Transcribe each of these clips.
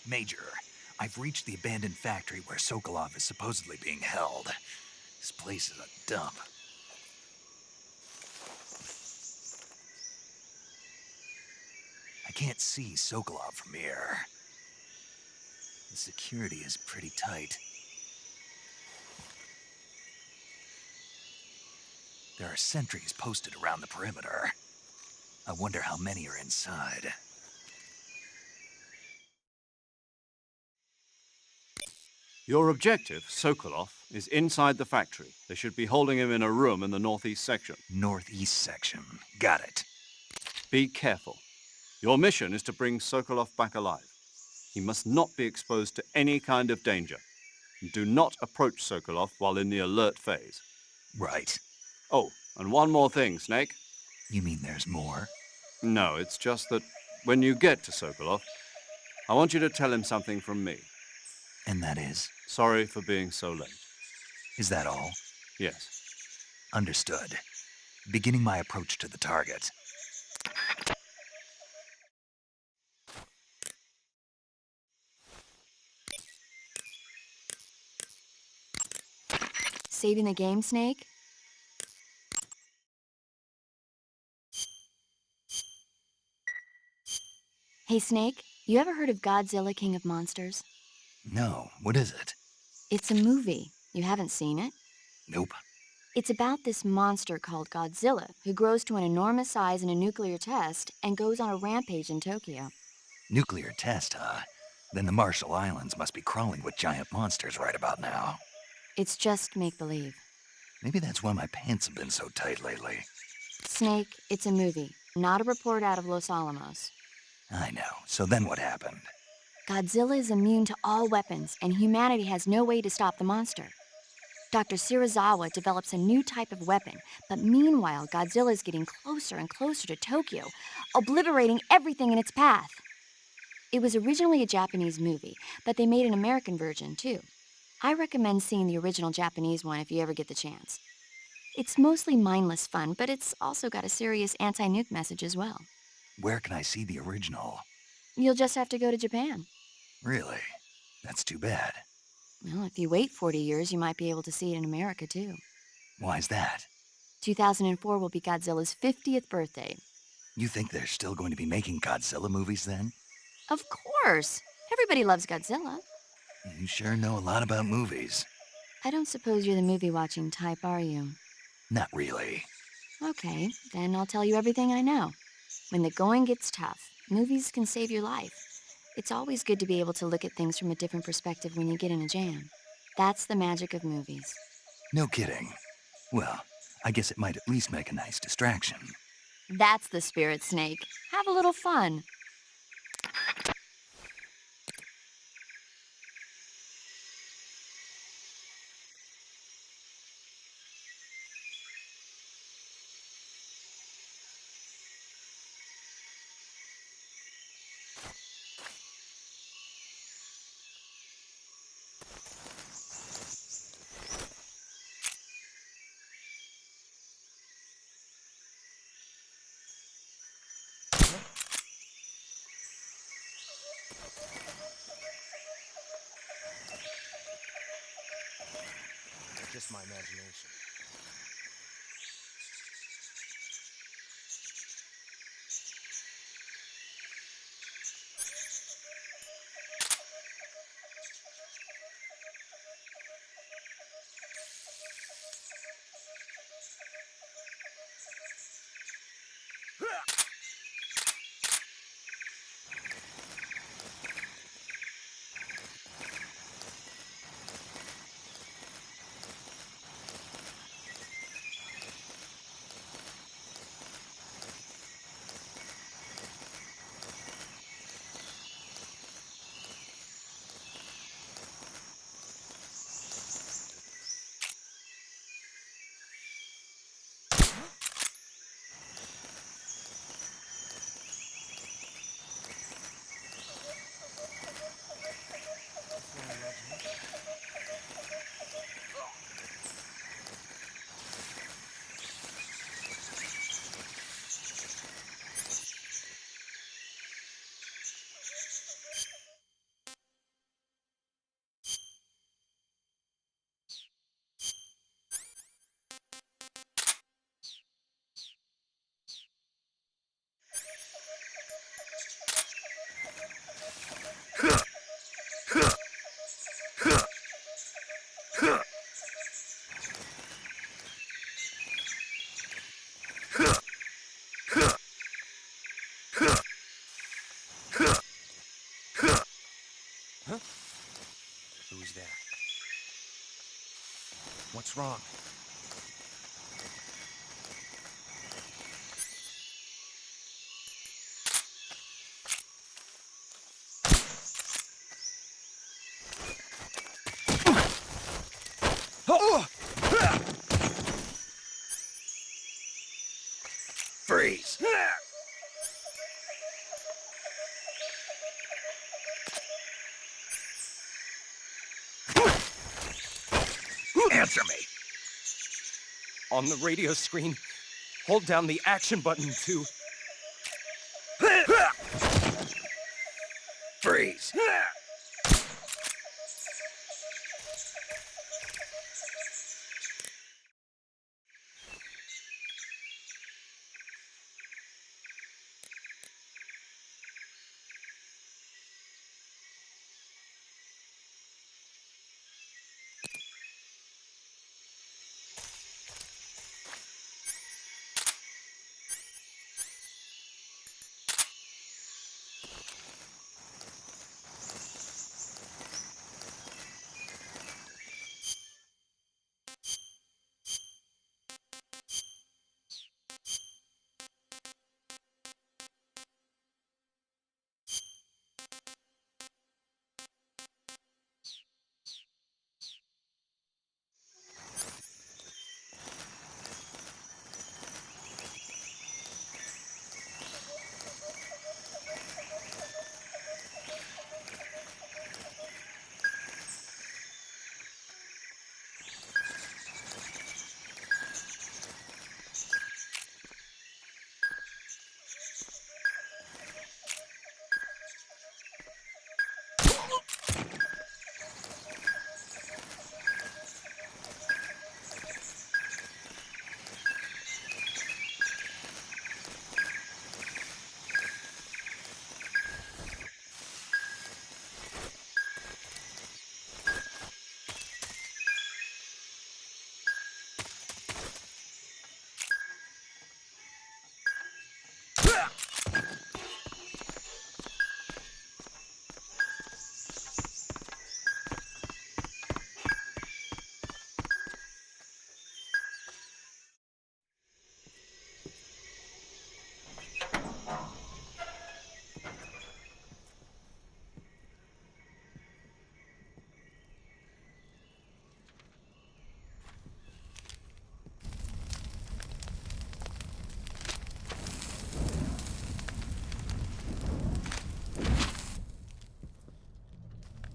Major, I've reached the abandoned factory where Sokolov is supposedly being held. This place is a dump. I can't see Sokolov from here. The security is pretty tight. There are sentries posted around the perimeter. I wonder how many are inside. Your objective, Sokolov, is inside the factory. They should be holding him in a room in the northeast section. Northeast section. Got it. Be careful. Your mission is to bring Sokolov back alive. He must not be exposed to any kind of danger. Do not approach Sokolov while in the alert phase. Right. Oh, and one more thing, Snake. You mean there's more? No, it's just that when you get to Sokolov, I want you to tell him something from me. And that is? Sorry for being so late. Is that all? Yes. Understood. Beginning my approach to the target. Saving the game, Snake? Hey, Snake, you ever heard of Godzilla, King of Monsters? No, what is it? It's a movie. You haven't seen it? Nope. It's about this monster called Godzilla, who grows to an enormous size in a nuclear test and goes on a rampage in Tokyo. Nuclear test, huh? Then the Marshall Islands must be crawling with giant monsters right about now. It's just make-believe. Maybe that's why my pants have been so tight lately. Snake, it's a movie, not a report out of Los Alamos. I know. So then what happened? Godzilla is immune to all weapons, and humanity has no way to stop the monster. Dr. Shirazawa develops a new type of weapon, but meanwhile, Godzilla is getting closer and closer to Tokyo, obliterating everything in its path. It was originally a Japanese movie, but they made an American version, too. I recommend seeing the original Japanese one if you ever get the chance. It's mostly mindless fun, but it's also got a serious anti-nuke message as well. Where can I see the original? You'll just have to go to Japan. Really? That's too bad. Well, if you wait 40 years, you might be able to see it in America, too. Why's that? 2004 will be Godzilla's 50th birthday. You think they're still going to be making Godzilla movies then? Of course! Everybody loves Godzilla. You sure know a lot about movies. I don't suppose you're the movie-watching type, are you? Not really. Okay, then I'll tell you everything I know. When the going gets tough, movies can save your life. It's always good to be able to look at things from a different perspective when you get in a jam. That's the magic of movies. No kidding. Well, I guess it might at least make a nice distraction. That's the spirit, Snake. Have a little fun. Just my imagination. Who's there? What's wrong? Freeze! Answer me! On the radio screen, hold down the action button to... Freeze!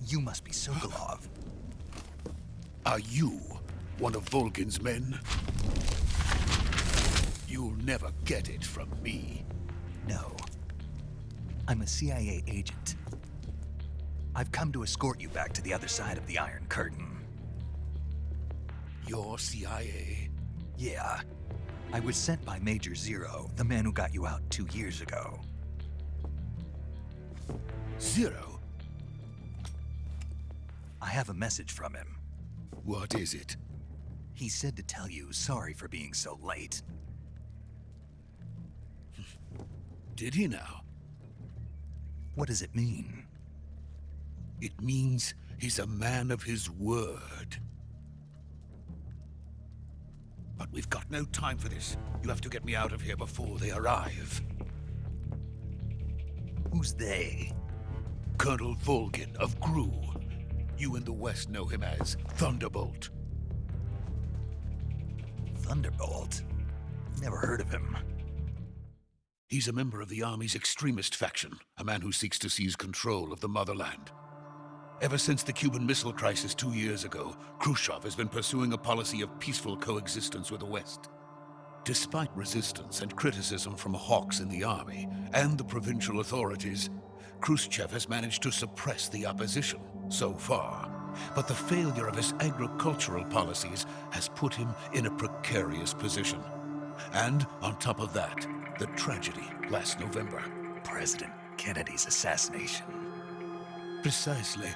You must be Sokolov. Are you one of Volgin's men? You'll never get it from me. No. I'm a CIA agent. I've come to escort you back to the other side of the Iron Curtain. You're CIA? Yeah. I was sent by Major Zero, the man who got you out 2 years ago. Zero? I have a message from him. What is it? He said to tell you sorry for being so late. Did he now? What does it mean? It means he's a man of his word. But we've got no time for this. You have to get me out of here before they arrive. Who's they? Colonel Volgin of Gru. You in the West know him as Thunderbolt. Thunderbolt? Never heard of him. He's a member of the Army's extremist faction, a man who seeks to seize control of the motherland. Ever since the Cuban Missile Crisis 2 years ago, Khrushchev has been pursuing a policy of peaceful coexistence with the West. Despite resistance and criticism from hawks in the army and the provincial authorities, Khrushchev has managed to suppress the opposition so far. But the failure of his agricultural policies has put him in a precarious position. And on top of that, the tragedy last November. President Kennedy's assassination. Precisely.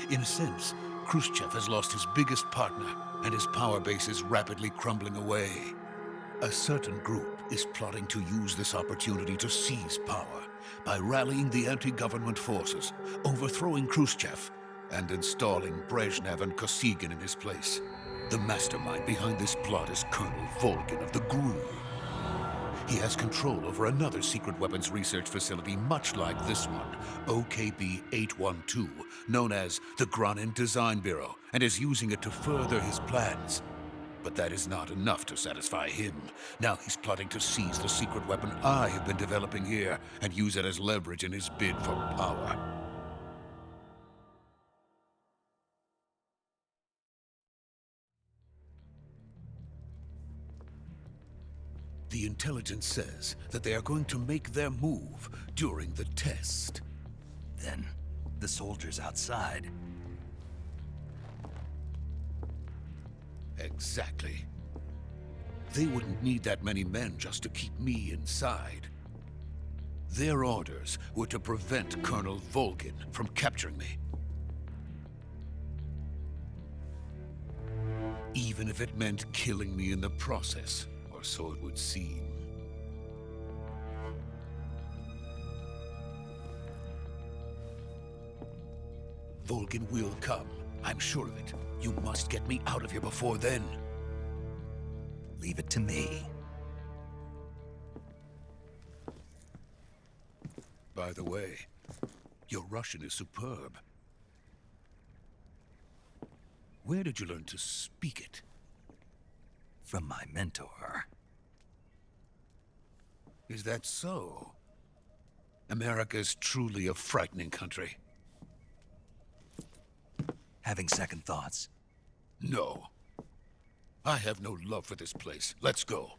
In a sense, Khrushchev has lost his biggest partner, and his power base is rapidly crumbling away. A certain group is plotting to use this opportunity to seize power by rallying the anti-government forces, overthrowing Khrushchev, and installing Brezhnev and Kosygin in his place. The mastermind behind this plot is Colonel Volgin of the GRU. He has control over another secret weapons research facility much like this one, OKB-812, known as the Granin Design Bureau, and is using it to further his plans. But that is not enough to satisfy him. Now he's plotting to seize the secret weapon I have been developing here and use it as leverage in his bid for power. The intelligence says that they are going to make their move during the test. Then, the soldiers outside. Exactly. They wouldn't need that many men just to keep me inside. Their orders were to prevent Colonel Volgin from capturing me. Even if it meant killing me in the process, or so it would seem. Volgin will come. I'm sure of it. You must get me out of here before then. Leave it to me. By the way, your Russian is superb. Where did you learn to speak it? From my mentor. Is that so? America is truly a frightening country. Having second thoughts? No. I have no love for this place. Let's go.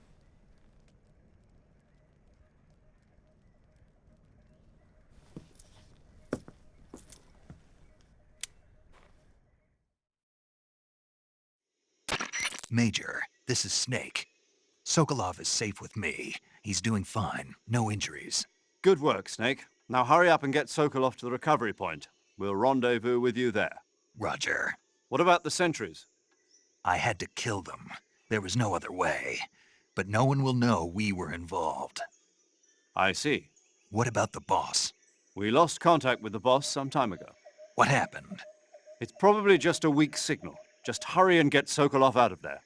Major, this is Snake. Sokolov is safe with me. He's doing fine. No injuries. Good work, Snake. Now hurry up and get Sokolov to the recovery point. We'll rendezvous with you there. Roger. What about the sentries? I had to kill them. There was no other way. But no one will know we were involved. I see. What about the boss? We lost contact with the boss some time ago. What happened? It's probably just a weak signal. Just hurry and get Sokolov out of there.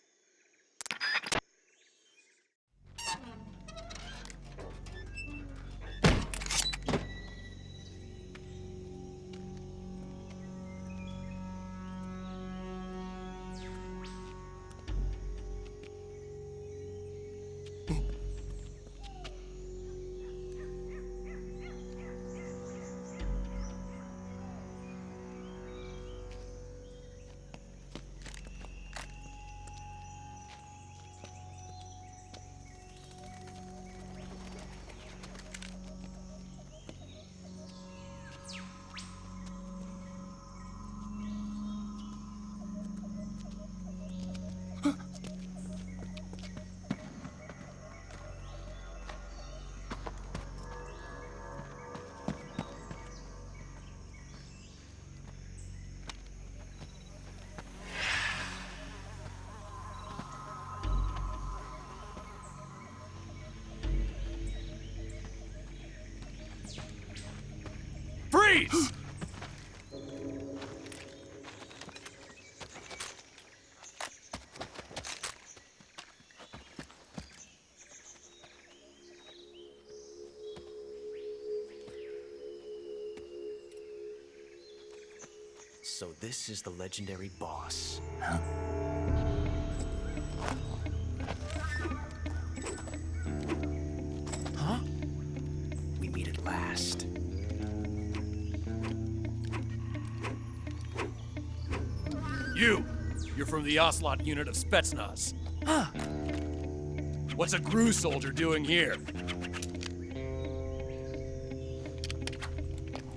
Freeze! So this is the legendary boss. Huh? Huh? We meet at last. You're from the Ocelot unit of Spetsnaz. Huh. What's a GRU soldier doing here?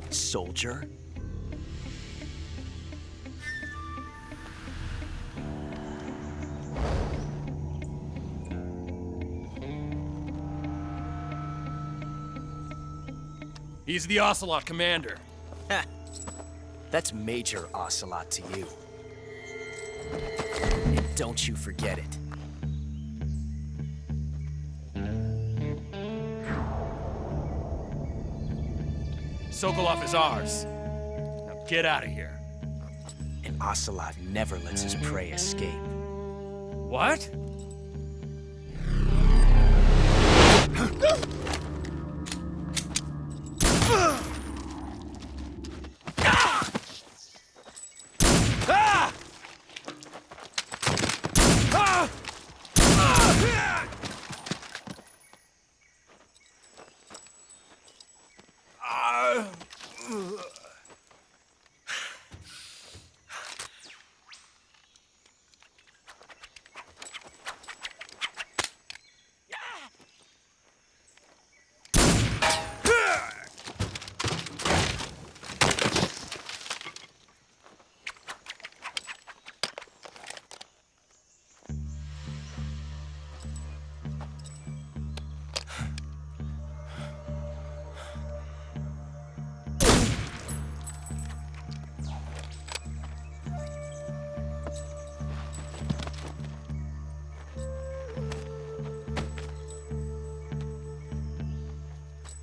Soldier? He's the Ocelot commander. Ha! That's Major Ocelot to you. And don't you forget it. Sokolov is ours. Now get out of here. And Ocelot never lets his prey escape. What?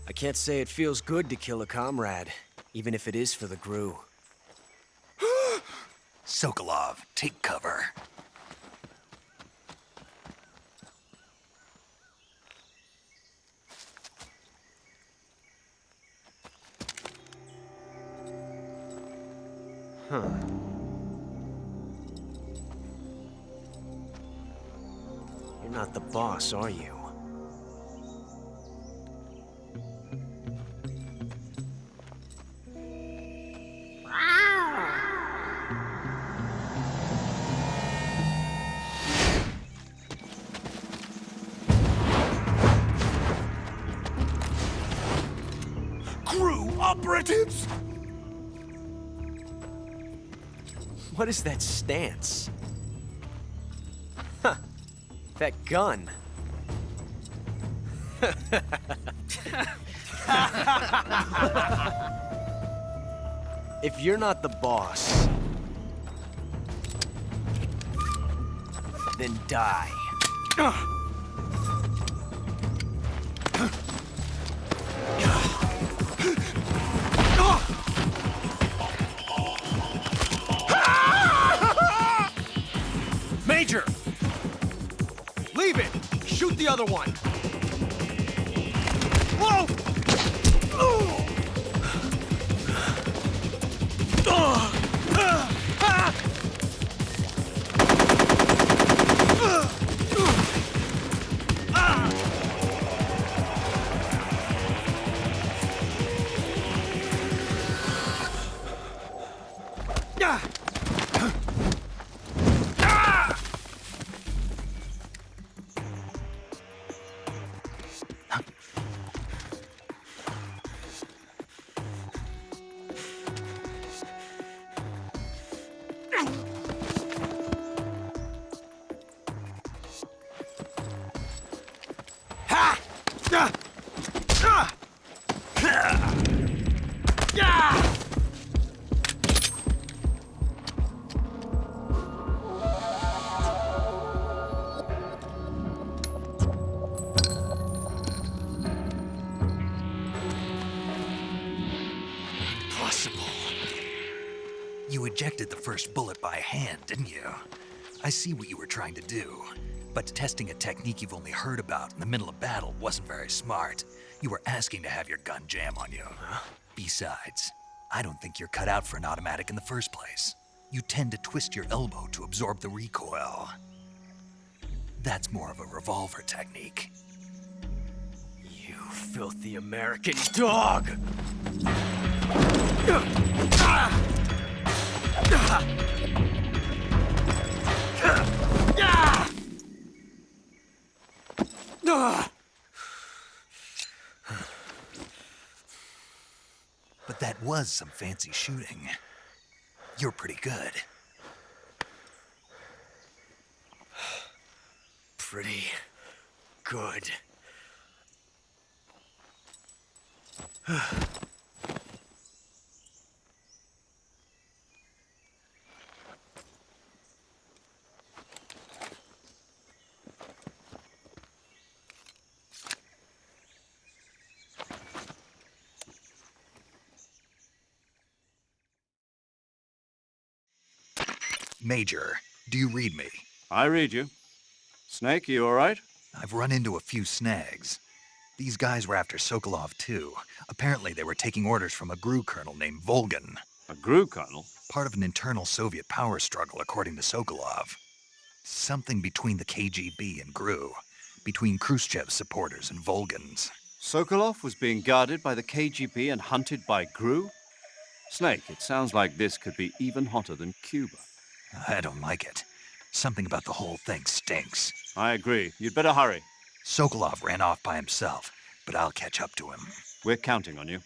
I can't say it feels good to kill a comrade, even if it is for the Gru. Sokolov, take cover. Huh. You're not the boss, are you? Crew operatives! What is that stance? Huh. That gun. If you're not the boss, then die. Major! Leave it! Shoot the other one! Whoa! You ejected the first bullet by hand, didn't you? I see what you were trying to do. But testing a technique you've only heard about in the middle of battle wasn't very smart. You were asking to have your gun jam on you. Besides, I don't think you're cut out for an automatic in the first place. You tend to twist your elbow to absorb the recoil. That's more of a revolver technique. You filthy American dog! But that was some fancy shooting. You're pretty good. Pretty good. Major, do you read me? I read you. Snake, you all right? I've run into a few snags. These guys were after Sokolov too. Apparently they were taking orders from a GRU colonel named Volgan. A GRU colonel? Part of an internal Soviet power struggle, according to Sokolov. Something between the KGB and GRU. Between Khrushchev's supporters and Volgan's. Sokolov was being guarded by the KGB and hunted by GRU? Snake, it sounds like this could be even hotter than Cuba. I don't like it. Something about the whole thing stinks. I agree. You'd better hurry. Sokolov ran off by himself, but I'll catch up to him. We're counting on you.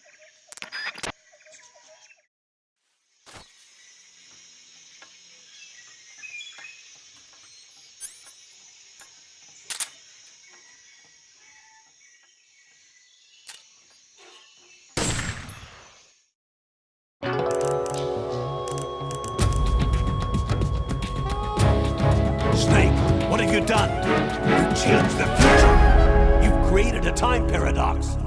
Snake, what have you done? You changed the future. You've created a time paradox.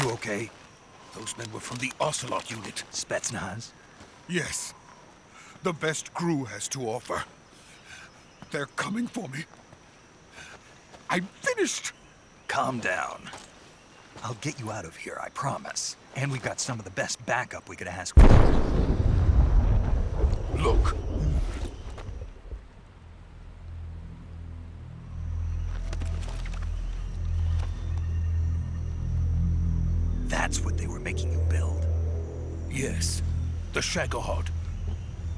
You okay? Those men were from the Ocelot unit. Spetsnaz? Yes. The best GRU has to offer. They're coming for me. I'm finished! Calm down. I'll get you out of here, I promise. And we've got some of the best backup we could ask for. Look. That's what they were making you build. Yes. The Shagohod.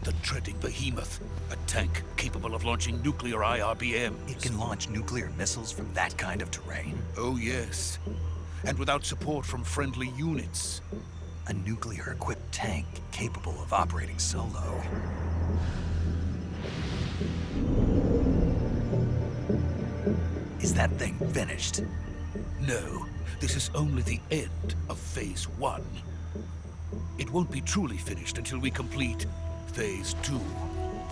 The treading behemoth. A tank capable of launching nuclear IRBMs. It can launch nuclear missiles from that kind of terrain. Oh, yes. And without support from friendly units. A nuclear-equipped tank capable of operating solo. Is that thing finished? No, this is only the end of Phase 1. It won't be truly finished until we complete Phase 2.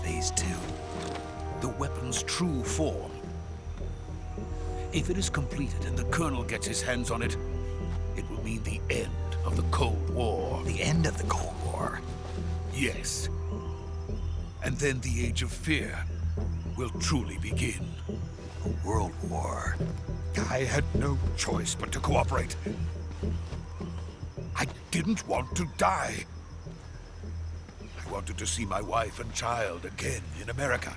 Phase 2. The weapon's true form. If it is completed and the Colonel gets his hands on it, it will mean the end of the Cold War. The end of the Cold War? Yes. And then the Age of Fear will truly begin. A world war. I had no choice but to cooperate. I didn't want to die. I wanted to see my wife and child again in America.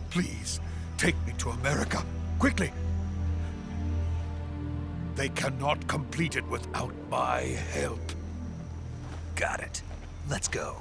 Please, take me to America, quickly. They cannot complete it without my help. Got it. Let's go.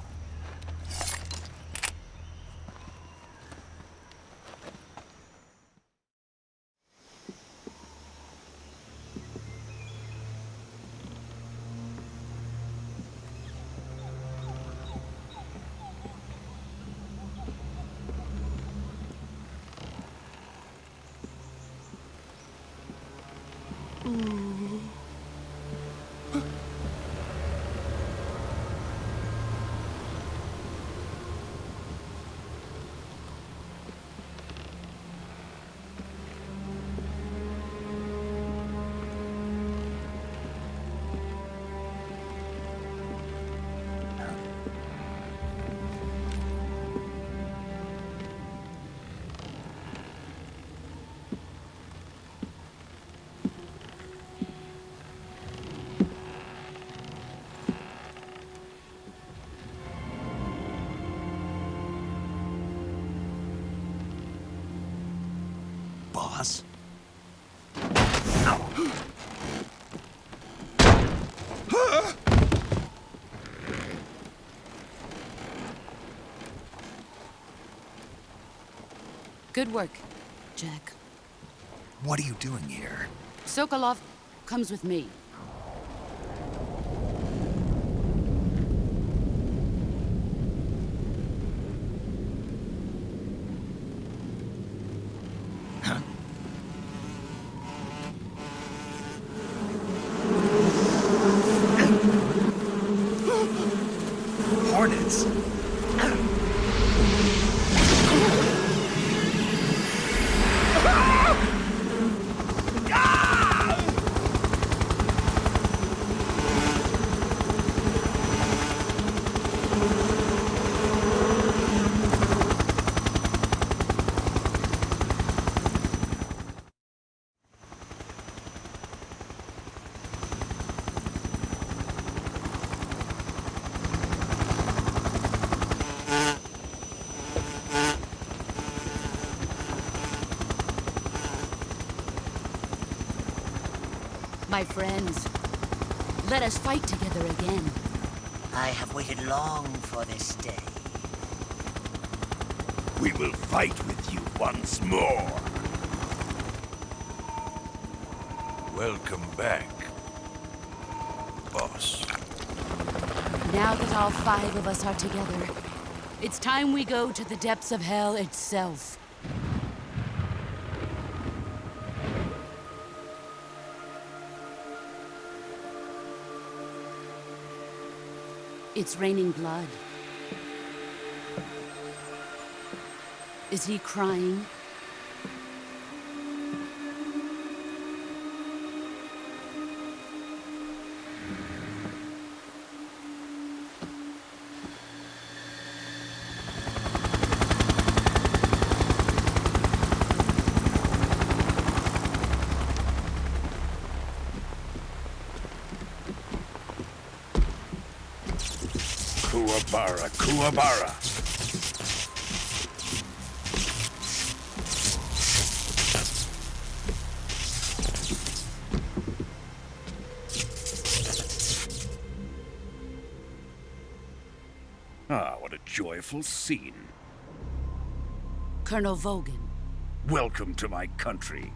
Good work, Jack. What are you doing here? Sokolov comes with me. Hornets! My friends, let us fight together again. I have waited long for this day. We will fight with you once more. Welcome back, boss. Now that all 5 of us are together, it's time we go to the depths of hell itself. It's raining blood. Is he crying? Kuwabara, Kuwabara. Ah, what a joyful scene. Colonel Vogan. Welcome to my country.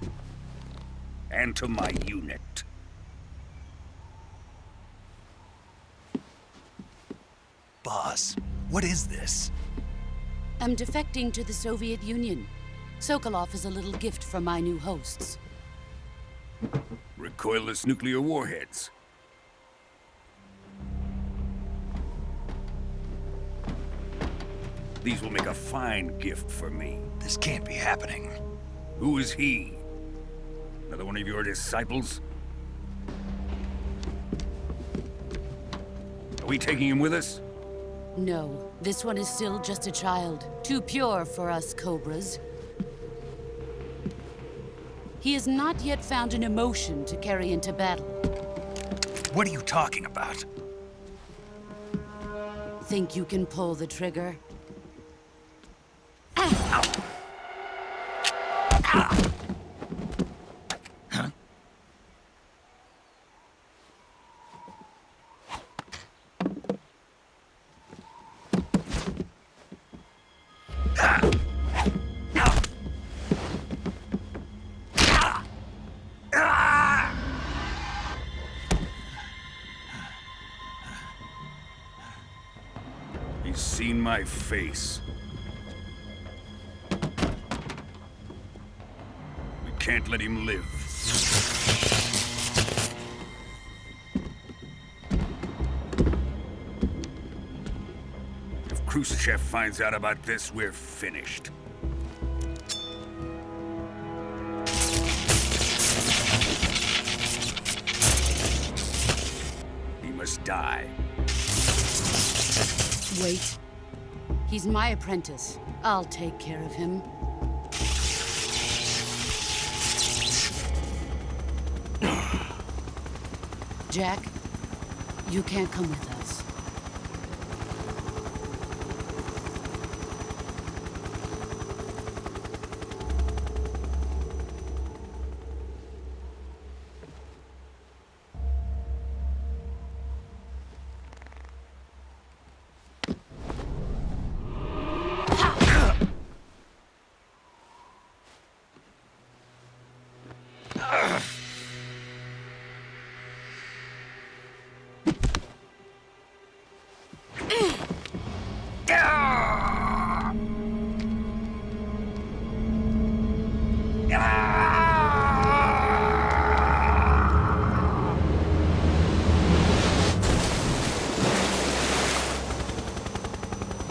And to my unit. Boss, what is this? I'm defecting to the Soviet Union. Sokolov is a little gift from my new hosts. Recoilless nuclear warheads. These will make a fine gift for me. This can't be happening. Who is he? Another one of your disciples? Are we taking him with us? No, this one is still just a child. Too pure for us Cobras. He has not yet found an emotion to carry into battle. What are you talking about? Think you can pull the trigger? He's seen my face. We can't let him live. If Khrushchev finds out about this, we're finished. He must die. Wait. He's my apprentice. I'll take care of him. Jack, you can't come with us.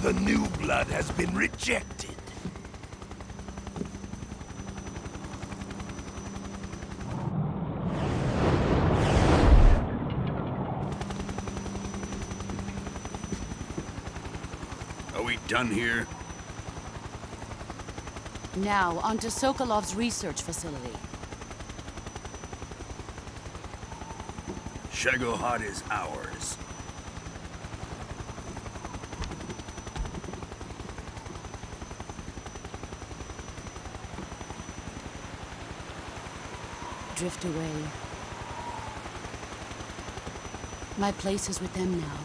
The new blood has been rejected. Are we done here? Now, onto Sokolov's research facility. Shagohod is ours. Drift away. My place is with them now.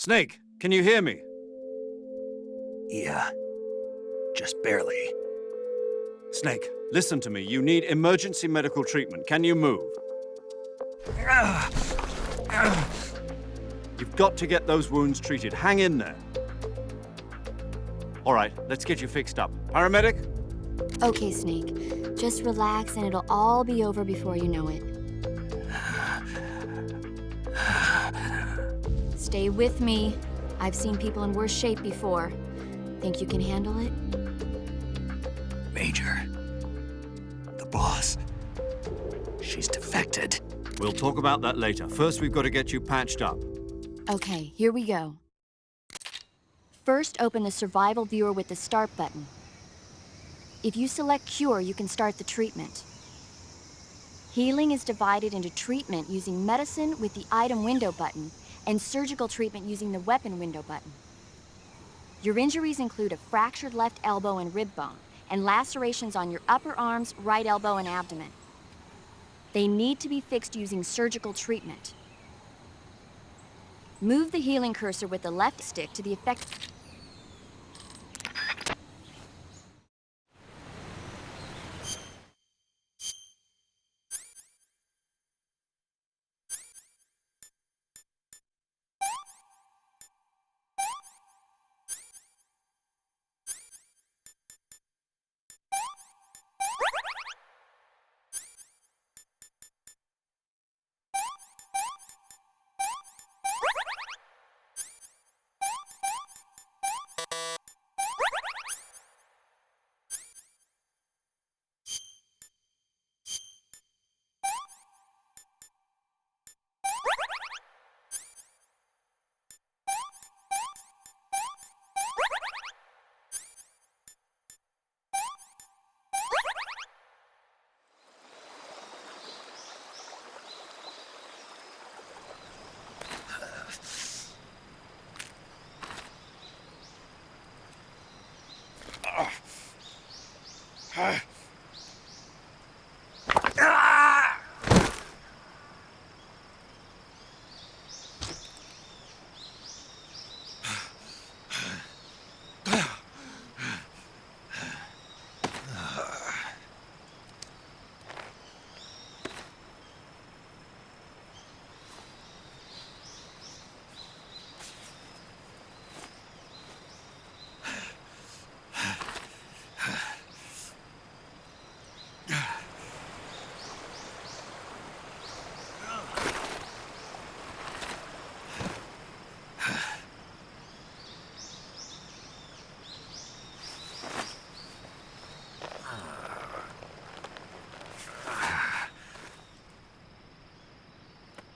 Snake, can you hear me? Yeah. Just barely. Snake, listen to me. You need emergency medical treatment. Can you move? You've got to get those wounds treated. Hang in there. All right, let's get you fixed up. Paramedic? Okay, Snake. Just relax and it'll all be over before you know it. Stay with me. I've seen people in worse shape before. Think you can handle it? Major. The boss. She's defected. We'll talk about that later. First, we've got to get you patched up. Okay, here we go. First, open the survival viewer with the start button. If you select cure, you can start the treatment. Healing is divided into treatment using medicine with the item window button and surgical treatment using the weapon window button. Your injuries include a fractured left elbow and rib bone, and lacerations on your upper arms, right elbow, and abdomen. They need to be fixed using surgical treatment. Move the healing cursor with the left stick to the effect.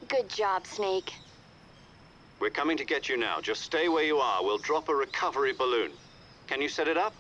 Good job, Snake. We're coming to get you now. Just stay where you are. We'll drop a recovery balloon. Can you set it up?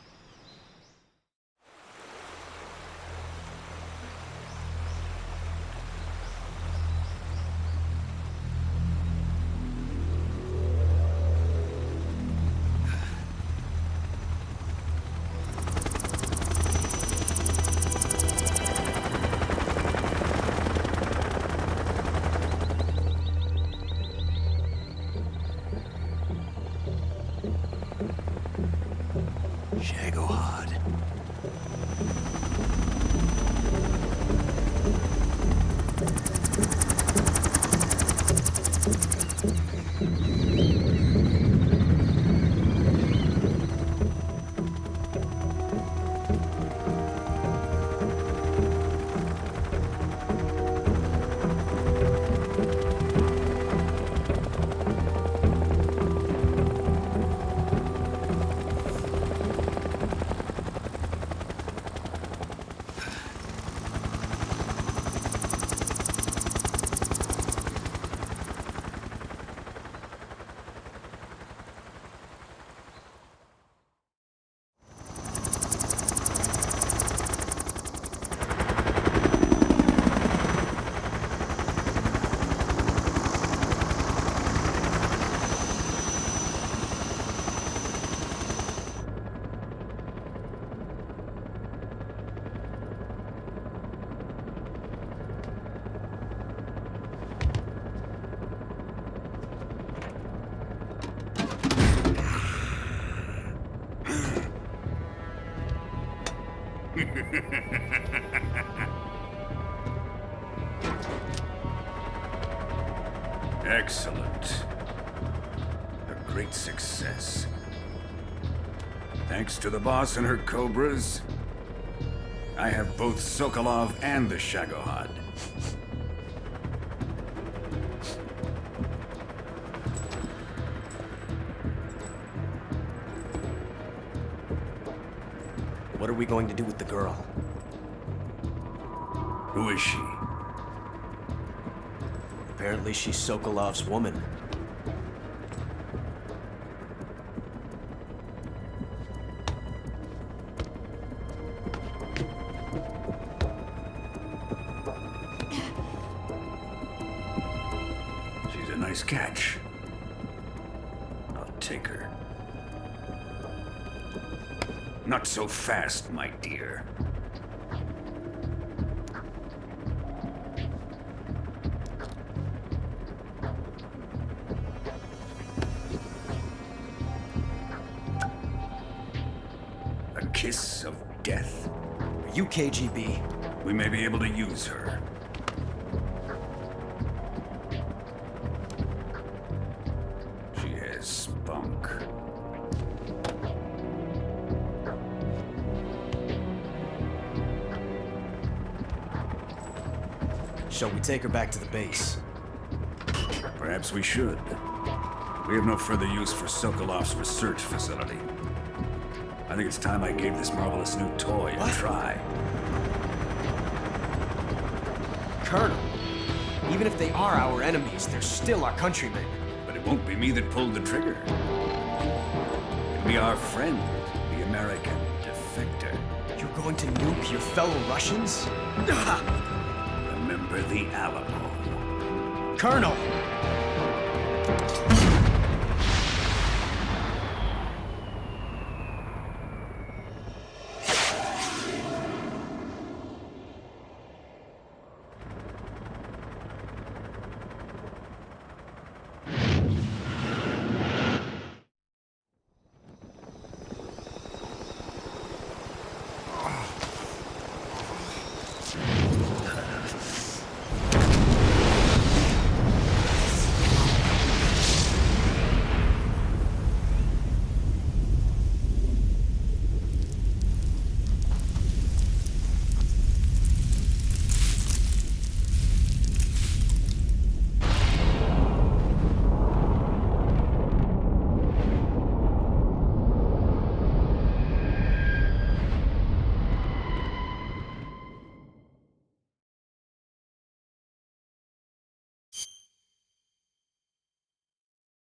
Shagohod. Excellent. A great success. Thanks to the boss and her cobras, I have both Sokolov and the Shagohod. What are we going to do with the girl? Who is she? Apparently she's Sokolov's woman. She's a nice catch. I'll take her. Not so fast, my dear. A kiss of death? Are you KGB? We may be able to use her. She has spunk. Shall we take her back to the base? Perhaps we should. We have no further use for Sokolov's research facility. I think it's time I gave this marvelous new toy a try. Colonel, even if they are our enemies, they're still our countrymen. But it won't be me that pulled the trigger. It'll be our friend, the American defector. You're going to nuke your fellow Russians? Remember the Alamo. Colonel!